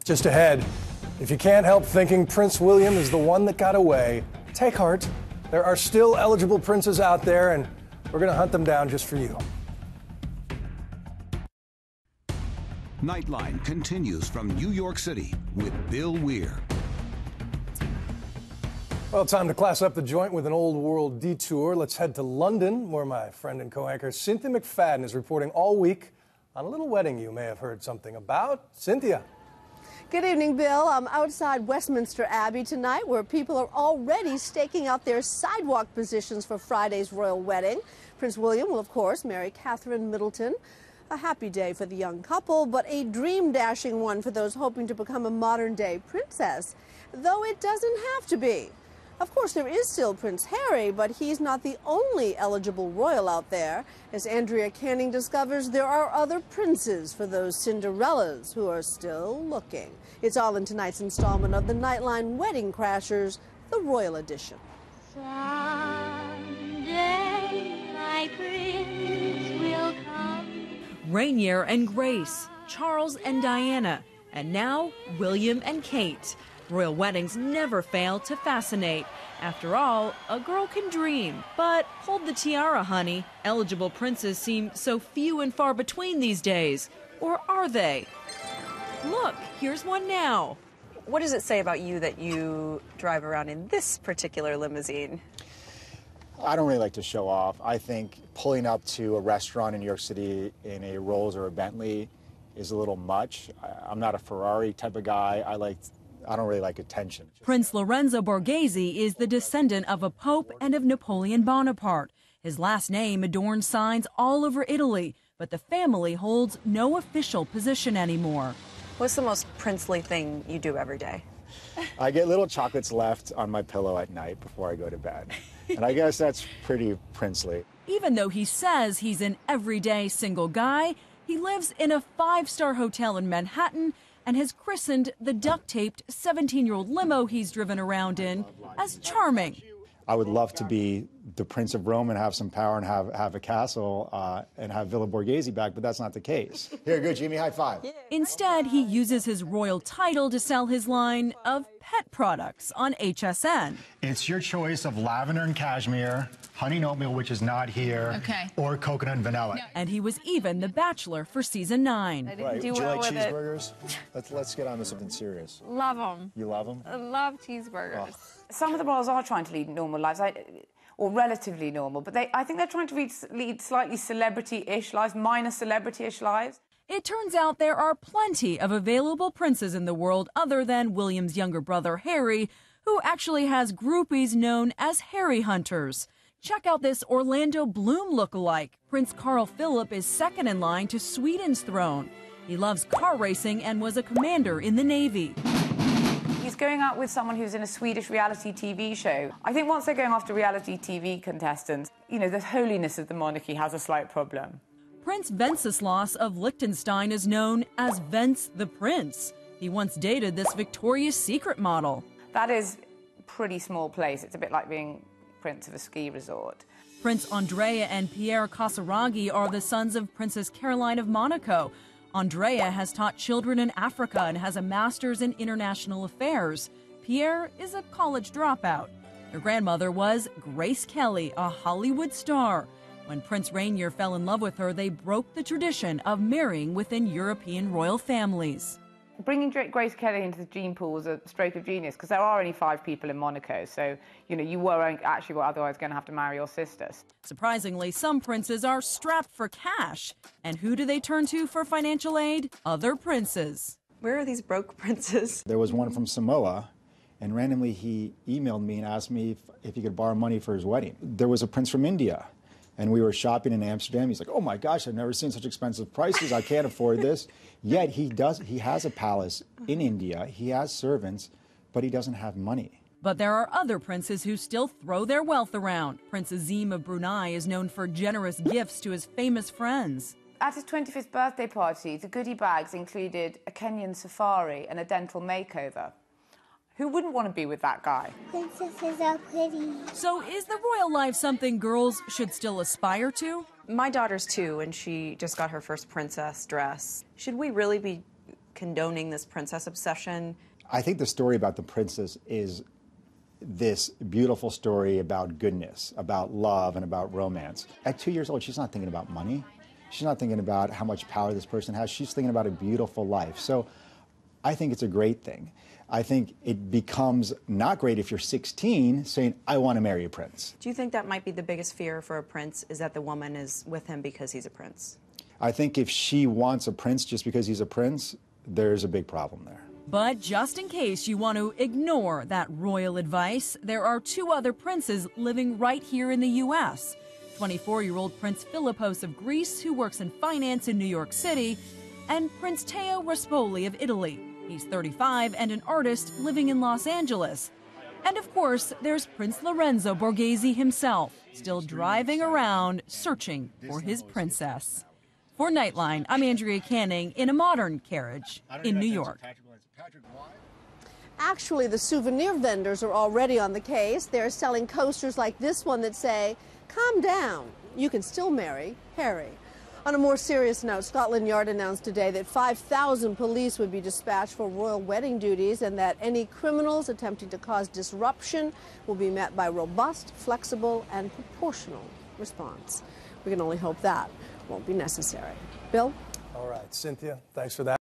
Just ahead, if you can't help thinking Prince William is the one that got away, take heart. There are still eligible princes out there, and we're going to hunt them down just for you. NightLine continues from New York City with Bill Weir. Well, time to class up the joint with an old world detour. Let's head to London, where my friend and co-anchor Cynthia McFadden is reporting all week on a little wedding you may have heard something about. Cynthia. Good evening, Bill. I'm outside Westminster Abbey tonight, where people are already staking out their sidewalk positions for Friday's royal wedding. Prince William will, of course, marry Catherine Middleton. A happy day for the young couple, but a dream-dashing one for those hoping to become a modern-day princess, though it doesn't have to be. Of course, there is still Prince Harry, but he's not the only eligible royal out there. As Andrea Canning discovers, there are other princes for those Cinderellas who are still looking. It's all in tonight's installment of the NightLine Wedding Crashers, the Royal Edition. Someday my prince will come. Rainier and Grace, Charles and Diana, and now William and Kate. Royal weddings never fail to fascinate. After all, a girl can dream. But hold the tiara, honey. Eligible princes seem so few and far between these days. Or are they? Look, here's one now. What does it say about you that you drive around in this particular limousine? I don't really like to show off. I think pulling up to a restaurant in New York City in a Rolls or a Bentley is a little much. I'm not a Ferrari type of guy. I don't really like attention. Prince Lorenzo Borghese is the descendant of a pope and of Napoleon Bonaparte. His last name adorns signs all over Italy, but the family holds no official position anymore. What's the most princely thing you do every day? I get little chocolates left on my pillow at night before I go to bed. And I guess that's pretty princely. Even though he says he's an everyday single guy, he lives in a 5-star hotel in Manhattan and has christened the duct-taped 17-year-old limo he's driven around in as charming. I would love to be the Prince of Rome and have some power and have a castle and have Villa Borghese back, but that's not the case. Here, good, Jimmy, high five. Instead, he uses his royal title to sell his line of pet products on HSN. It's your choice of lavender and cashmere, honey and oatmeal, which is not here, or coconut and vanilla. No. And he was even the Bachelor for season 9. Right. Do you like cheeseburgers? Let's get on to something serious. Love them. You love them? I love cheeseburgers. Oh. Some of the royals are trying to lead normal lives, or relatively normal, but I think they're trying to lead slightly celebrity-ish lives, minor celebrity-ish lives. It turns out there are plenty of available princes in the world other than William's younger brother, Harry, who actually has groupies known as Harry Hunters. Check out this Orlando Bloom lookalike. Prince Carl Philip is second in line to Sweden's throne. He loves car racing and was a commander in the Navy. He's going out with someone who's in a Swedish reality TV show. I think once they're going after reality TV contestants, the holiness of the monarchy has a slight problem. Prince Wenceslaus of Liechtenstein is known as Vence the Prince. He once dated this Victoria's Secret model. That is a pretty small place. It's a bit like being prince of a ski resort. Prince Andrea and Pierre Casaraghi are the sons of Princess Caroline of Monaco. Andrea has taught children in Africa and has a master's in international affairs. Pierre is a college dropout. Their grandmother was Grace Kelly, a Hollywood star. When Prince Rainier fell in love with her, they broke the tradition of marrying within European royal families. Bringing Grace Kelly into the gene pool was a stroke of genius because there are only 5 people in Monaco, so you were otherwise going to have to marry your sisters. Surprisingly, some princes are strapped for cash. And who do they turn to for financial aid? Other princes. Where are these broke princes? There was one from Samoa, and randomly he emailed me and asked me if he could borrow money for his wedding. There was a prince from India, and we were shopping in Amsterdam. He's like, oh my gosh, I've never seen such expensive prices. I can't afford this. Yet he has a palace in India. He has servants, but he doesn't have money. But there are other princes who still throw their wealth around. Prince Azim of Brunei is known for generous gifts to his famous friends. At his 25th birthday party, the goodie bags included a Kenyan safari and a dental makeover. Who wouldn't want to be with that guy? Princesses are pretty. So is the royal life something girls should still aspire to? My daughter's 2, and she just got her first princess dress. Should we really be condoning this princess obsession? I think the story about the princess is this beautiful story about goodness, about love, and about romance. At 2 years old, she's not thinking about money. She's not thinking about how much power this person has. She's thinking about a beautiful life. So I think it's a great thing. I think it becomes not great if you're 16 saying, I want to marry a prince. Do you think that might be the biggest fear for a prince, is that the woman is with him because he's a prince? I think if she wants a prince just because he's a prince, there's a big problem there. But just in case you want to ignore that royal advice, there are 2 other princes living right here in the U.S. 24-year-old Prince Philippos of Greece, who works in finance in New York City, and Prince Teo Raspoli of Italy. He's 35 and an artist living in Los Angeles. And of course, there's Prince Lorenzo Borghese himself, still driving around searching for his princess. For Nightline, I'm Andrea Canning in a modern carriage in New York. Actually, the souvenir vendors are already on the case. They're selling coasters like this one that say, "Calm down, you can still marry Harry." On a more serious note, Scotland Yard announced today that 5,000 police would be dispatched for royal wedding duties and that any criminals attempting to cause disruption will be met by robust, flexible, and proportional response. We can only hope that won't be necessary. Bill? All right, Cynthia, thanks for that.